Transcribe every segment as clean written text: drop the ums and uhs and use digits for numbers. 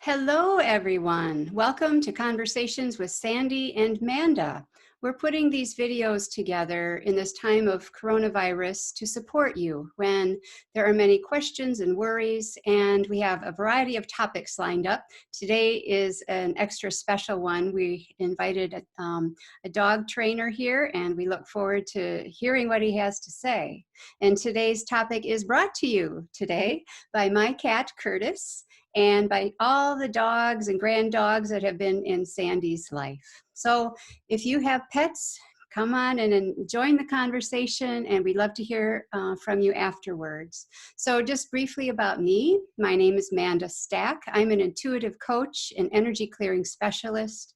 Hello, everyone. Welcome to Conversations with Sandy and Manda. We're putting these videos together in this time of coronavirus to support you when there are many questions and worries, and we have a variety of topics lined up. Today is an extra special one. We invited a dog trainer here, and we look forward to hearing what he has to say. And today's topic is brought to you today by my cat, Curtis, and by all the dogs and grand dogs that have been in Sandy's life. So if you have pets, come on and join the conversation, and we'd love to hear from you afterwards. So just briefly about me, my name is Manda Stack. I'm an intuitive coach and energy clearing specialist.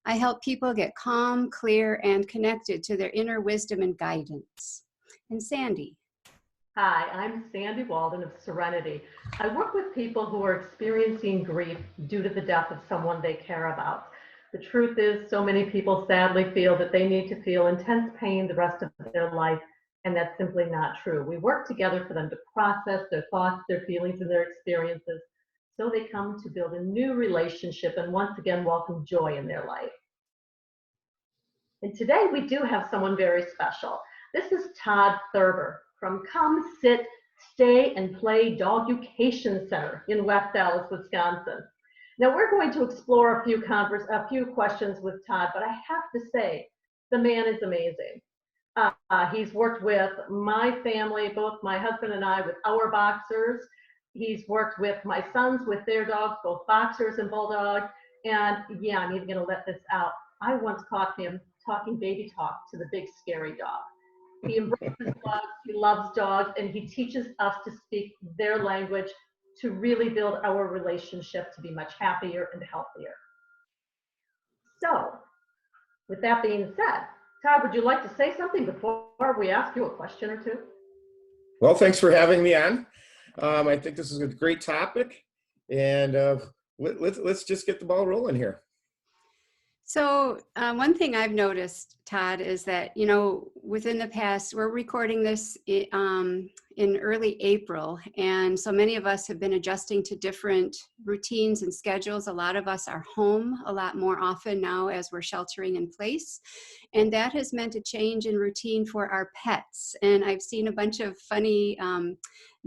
I help people get calm, clear, and connected to their inner wisdom and guidance. And Sandy. Hi, I'm Sandy Walden of Serenity. I work with people who are experiencing grief due to the death of someone they care about. The truth is, so many people sadly feel that they need to feel intense pain the rest of their life, and that's simply not true. We work together for them to process their thoughts, their feelings, and their experiences, so they come to build a new relationship and once again welcome joy in their life. And today we do have someone very special. This is Todd Thurber from Come Sit, Stay, and Play Dogucation Center in West Dallas, Wisconsin. Now we're going to explore a few questions with Todd, but I have to say, the man is amazing. He's worked with my family, both my husband and I, with our boxers. He's worked with my sons with their dogs, both boxers and bulldogs. And yeah, I'm even going to let this out. I once caught him talking baby talk to the big scary dog. He embraces dogs, he loves dogs, and he teaches us to speak their language to really build our relationship to be much happier and healthier. So, with that being said, Todd, would you like to say something before we ask you a question or two? Well, thanks for having me on. I think this is a great topic, and let's just get the ball rolling here. So one thing I've noticed, Todd, is that, within the past, we're recording this in early April. And so many of us have been adjusting to different routines and schedules. A lot of us are home a lot more often now as we're sheltering in place. And that has meant a change in routine for our pets. And I've seen a bunch of funny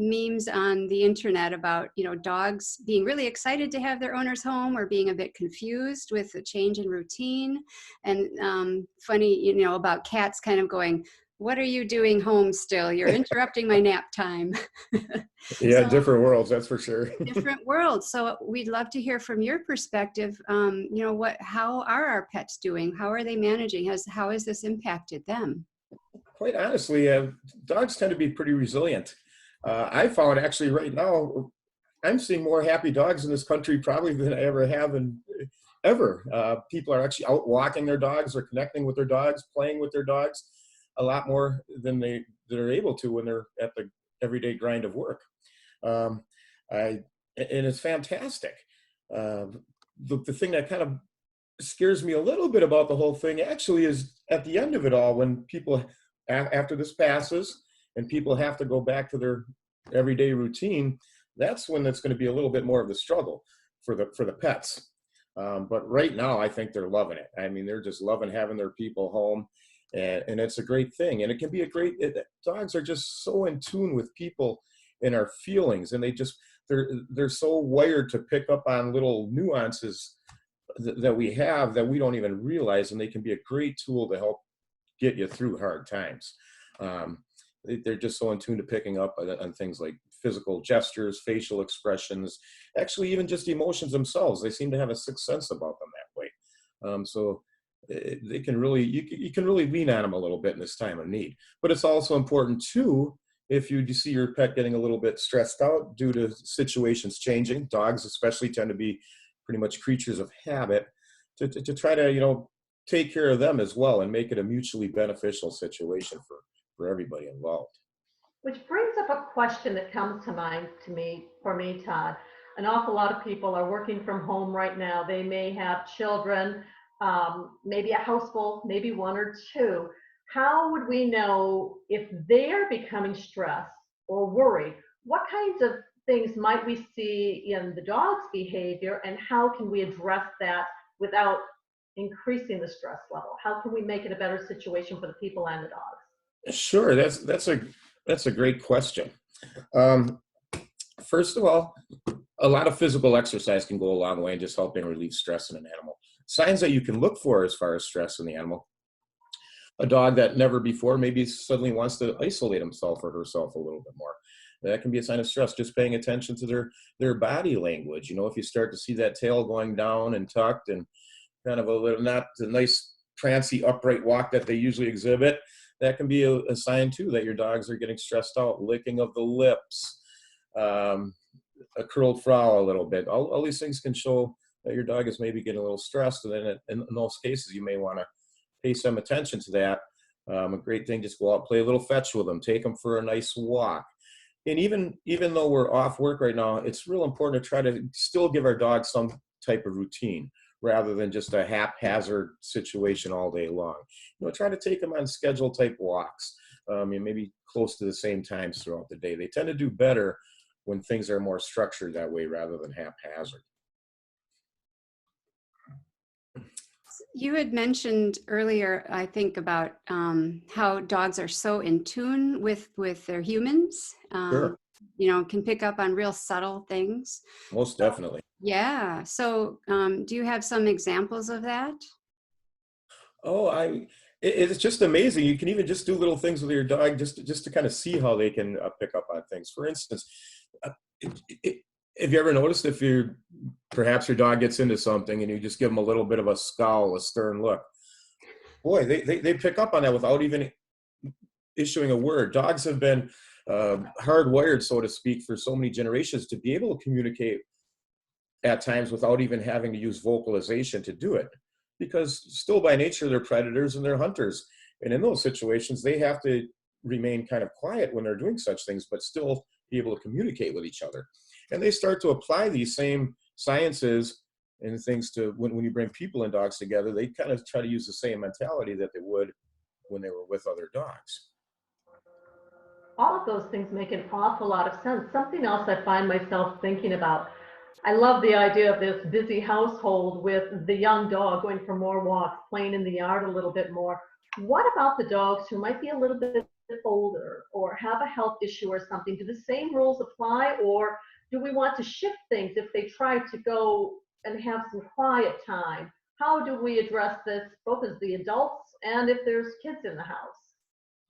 memes on the internet about, dogs being really excited to have their owners home or being a bit confused with the change in routine. And funny, about cats kind of going, "What are you doing home still? You're interrupting my nap time." Yeah, so, different worlds, that's for sure. Different worlds. So we'd love to hear from your perspective. How are our pets doing? How are they managing? How has this impacted them? Quite honestly, dogs tend to be pretty resilient. I found actually right now, I'm seeing more happy dogs in this country probably than I ever have ever. People are actually out walking their dogs or connecting with their dogs, playing with their dogs a lot more than they're able to when they're at the everyday grind of work. And it's fantastic. The thing that kind of scares me a little bit about the whole thing actually is at the end of it all, when people, after this passes and people have to go back to their everyday routine, that's when it's going to be a little bit more of the struggle for the pets. But right now, I think they're loving it. I mean, they're just loving having their people home. And it's a great thing. And it can be dogs are just so in tune with people and our feelings. And they're so wired to pick up on little nuances that we have that we don't even realize. And they can be a great tool to help get you through hard times. They're just so in tune to picking up on things like physical gestures, facial expressions, actually even just emotions themselves. They seem to have a sixth sense about them that way. So they can really, you can really lean on them a little bit in this time of need. But it's also important too, if you see your pet getting a little bit stressed out due to situations changing. Dogs especially tend to be pretty much creatures of habit, to try to take care of them as well and make it a mutually beneficial situation for everybody involved. Which brings up a question that comes to mind for me, Todd. An awful lot of people are working from home right now. They may have children, maybe a house full, maybe one or two. How would we know if they're becoming stressed or worried? What kinds of things might we see in the dog's behavior, and how can we address that without increasing the stress level? How can we make it a better situation for the people and the dogs? Sure, that's a great question. Um, First of all, a lot of physical exercise can go a long way in just helping relieve stress in an animal. Signs that you can look for as far as stress in the animal: a dog that never before maybe suddenly wants to isolate himself or herself a little bit more. That can be a sign of stress. Just paying attention to their body language. You know, if you start to see that tail going down and tucked and kind of a little, not the nice prancy upright walk that they usually exhibit, that can be a sign too that your dogs are getting stressed out. Licking of the lips, um, a curled frown a little bit. All these things can show that your dog is maybe getting a little stressed, and then in those cases you may want to pay some attention to that. A great thing, just go out, play a little fetch with them, take them for a nice walk. And even though we're off work right now, it's real important to try to still give our dogs some type of routine rather than just a haphazard situation all day long. You know, try to take them on schedule type walks, and maybe close to the same times throughout the day. They tend to do better when things are more structured that way rather than haphazard. You had mentioned earlier, I think, about how dogs are so in tune with their humans. Sure, You know, can pick up on real subtle things. most definitely. Yeah. So, do you have some examples of that? Oh, it's just amazing. You can even just do little things with your dog just to kind of see how they can pick up on things. For instance, uh, it, it, have you ever noticed if perhaps your dog gets into something and you just give them a little bit of a scowl, a stern look? Boy, they pick up on that without even issuing a word. Dogs have been hardwired, so to speak, for so many generations to be able to communicate at times without even having to use vocalization to do it, because still by nature they're predators and they're hunters, and in those situations they have to remain kind of quiet when they're doing such things but still be able to communicate with each other. And they start to apply these same sciences and things to when you bring people and dogs together. They kind of try to use the same mentality that they would when they were with other dogs. All of those things make an awful lot of sense. Something else I find myself thinking about, I love the idea of this busy household with the young dog going for more walks, playing in the yard a little bit more. What about the dogs who might be a little bit older or have a health issue or something? Do the same rules apply, or do we want to shift things if they try to go and have some quiet time? How do we address this, both as the adults and if there's kids in the house?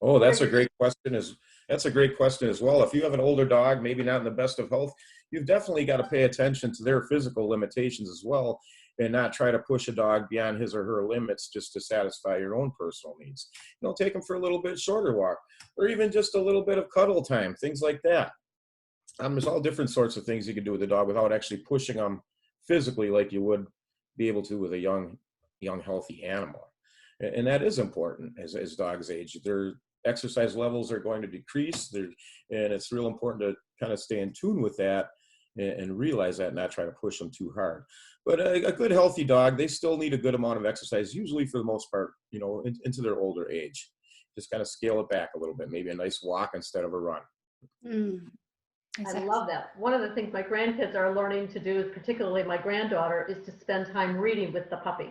Oh, What are that's a your great question. That's a great question as well. If you have an older dog, maybe not in the best of health, you've definitely got to pay attention to their physical limitations as well, and not try to push a dog beyond his or her limits just to satisfy your own personal needs. You know, take them for a little bit shorter walk, or even just a little bit of cuddle time, things like that. There's all different sorts of things you can do with a dog without actually pushing them physically like you would be able to with a young healthy animal. And that is important as dogs age. Their exercise levels are going to decrease, and it's real important to kind of stay in tune with that and realize that, and not try to push them too hard. But a good healthy dog, they still need a good amount of exercise, usually for the most part, you know, into their older age. Just kind of scale it back a little bit, maybe a nice walk instead of a run. Mm, I exactly. love that. One of the things my grandkids are learning to do, particularly my granddaughter, is to spend time reading with the puppy.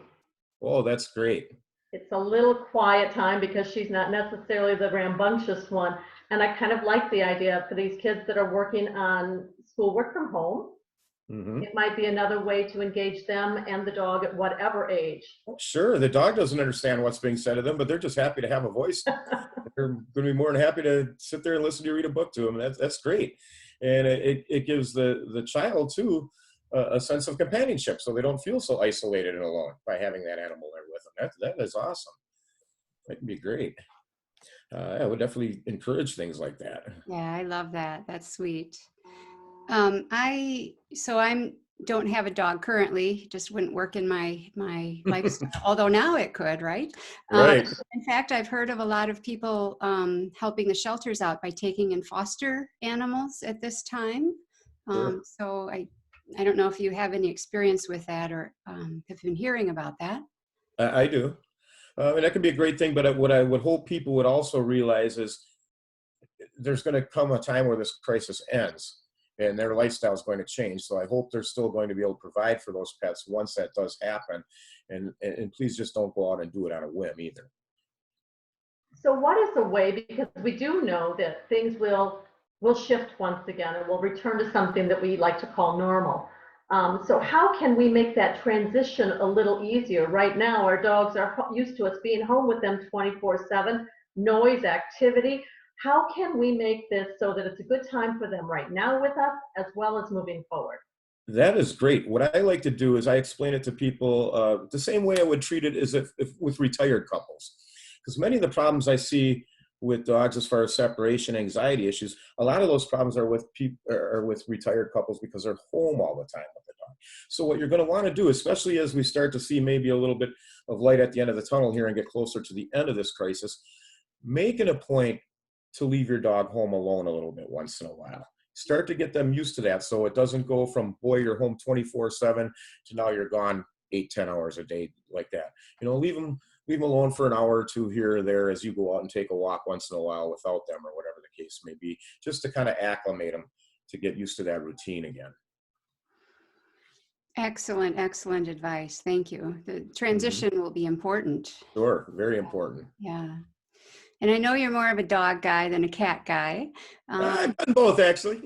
Oh, that's great. It's a little quiet time because she's not necessarily the rambunctious one. And I kind of like the idea for these kids that are working on schoolwork from home. Hmm. It might be another way to engage them and the dog at whatever age. Sure, the dog doesn't understand what's being said to them, but they're just happy to have a voice. They're going to be more than happy to sit there and listen to you read a book to them. That's great, and it gives the child too a sense of companionship, so they don't feel so isolated and alone by having that animal there with them. That is awesome. That can be great. I would definitely encourage things like that. Yeah, I love that. That's sweet. I don't have a dog currently. Just wouldn't work in my lifestyle. Although now it could, right? Um, Right. in fact, I've heard of a lot of people helping the shelters out by taking in foster animals at this time. Sure. So I don't know if you have any experience with that or have been hearing about that. I do. And that can be a great thing, but what I would hope people would also realize is there's going to come a time where this crisis ends. and their lifestyle is going to change. So I hope they're still going to be able to provide for those pets once that does happen. And please just don't go out and do it on a whim either. So what is the way, because we do know that things will shift once again and we'll return to something that we like to call normal. So how can we make that transition a little easier? Right now, our dogs are used to us being home with them 24/7, noise, activity. How can we make this so that it's a good time for them right now with us, as well as moving forward? That is great. What I like to do is I explain it to people the same way I would treat it as if with retired couples. Because many of the problems I see with dogs as far as separation anxiety issues, a lot of those problems are with with retired couples because they're home all the time with the dog. So what you're going to want to do, especially as we start to see maybe a little bit of light at the end of the tunnel here and get closer to the end of this crisis, make it a point to leave your dog home alone a little bit once in a while. Start to get them used to that, so it doesn't go from, boy, you're home 24/7 to now you're gone 8-10 hours a day like that. Leave them alone for an hour or two here or there as you go out and take a walk once in a while without them, or whatever the case may be, just to kind of acclimate them to get used to that routine again. Excellent, excellent advice. Thank you. The transition will be important. Sure, very important. Yeah. And I know you're more of a dog guy than a cat guy. I've done both, actually.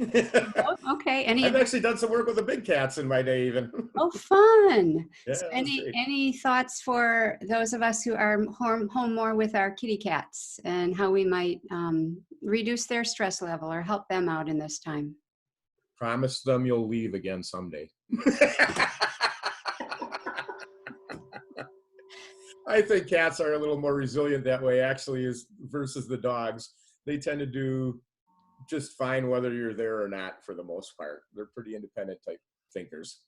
Okay. I've actually done some work with the big cats in my day, even. Oh, fun. Yeah, So that was great. any thoughts for those of us who are home more with our kitty cats, and how we might reduce their stress level or help them out in this time? Promise them you'll leave again someday. I think cats are a little more resilient that way, actually, versus the dogs. They tend to do just fine whether you're there or not, for the most part. They're pretty independent type thinkers.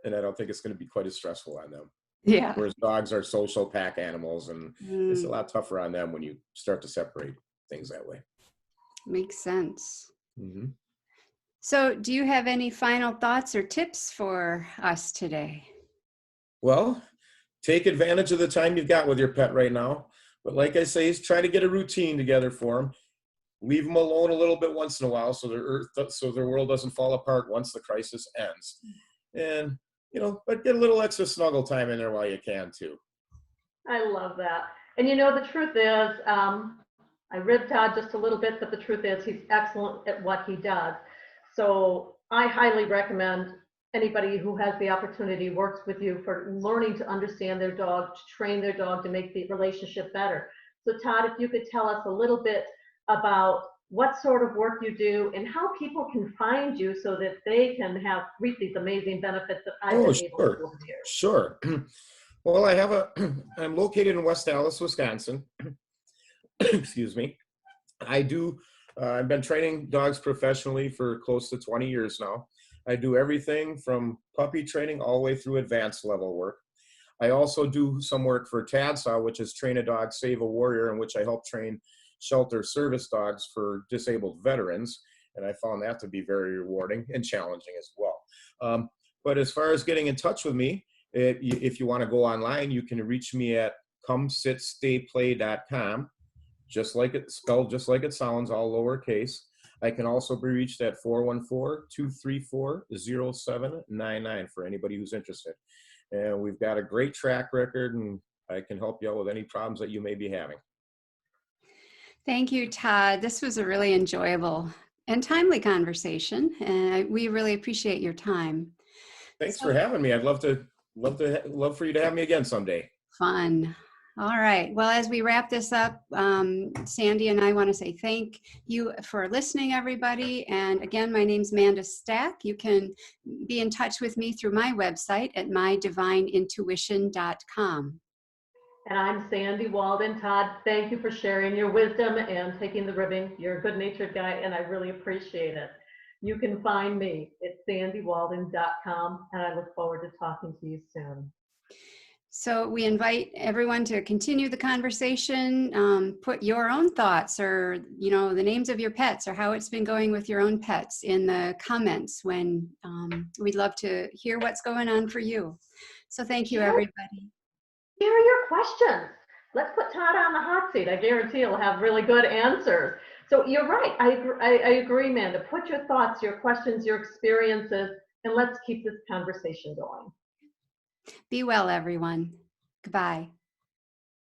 And I don't think it's going to be quite as stressful on them. Yeah. Whereas dogs are social pack animals, and it's a Mm, lot tougher on them when you start to separate things that way. makes sense. Mm-hmm. So do you have any final thoughts or tips for us today? Well, take advantage of the time you've got with your pet right now. But like I say, is try to get a routine together for them. Leave them alone a little bit once in a while, so their world doesn't fall apart once the crisis ends. And but get a little extra snuggle time in there while you can too. I love that. And the truth is, I ribbed Todd just a little bit, but the truth is he's excellent at what he does. So I highly recommend anybody who has the opportunity, works with you, for learning to understand their dog, to train their dog, to make the relationship better. So Todd, if you could tell us a little bit about what sort of work you do and how people can find you so that they can reap these amazing benefits that I've been able to over the years. Sure. Well, I'm located in West Dallas, Wisconsin. Excuse me. I've been training dogs professionally for close to 20 years now. I do everything from puppy training all the way through advanced level work. I also do some work for TADSA, which is Train a Dog, Save a Warrior, in which I help train shelter service dogs for disabled veterans. And I found that to be very rewarding and challenging as well. But as far as getting in touch with me, if you want to go online, you can reach me at comesitstayplay.com, just like it spelled, just like it sounds, all lowercase. I can also be reached at 414-234-0799 for anybody who's interested. And we've got a great track record, and I can help you out with any problems that you may be having. Thank you, Todd. This was a really enjoyable and timely conversation, and we really appreciate your time. Thanks for having me. I'd love for you to have me again someday. Fun. All right. Well, as we wrap this up, Sandy and I want to say thank you for listening, everybody. And again, my name's Manda Stack. You can be in touch with me through my website at mydivineintuition.com. And I'm Sandy Walden. Todd, thank you for sharing your wisdom and taking the ribbing. You're a good-natured guy, and I really appreciate it. You can find me at sandywalden.com, and I look forward to talking to you soon. So we invite everyone to continue the conversation. Put your own thoughts, or the names of your pets, or how it's been going with your own pets, in the comments. When we'd love to hear what's going on for you. So thank you, everybody. Here are your questions. Let's put Todd on the hot seat. I guarantee he'll have really good answers. So you're right. I agree, Amanda. Put your thoughts, your questions, your experiences, and let's keep this conversation going. Be well, everyone. Goodbye.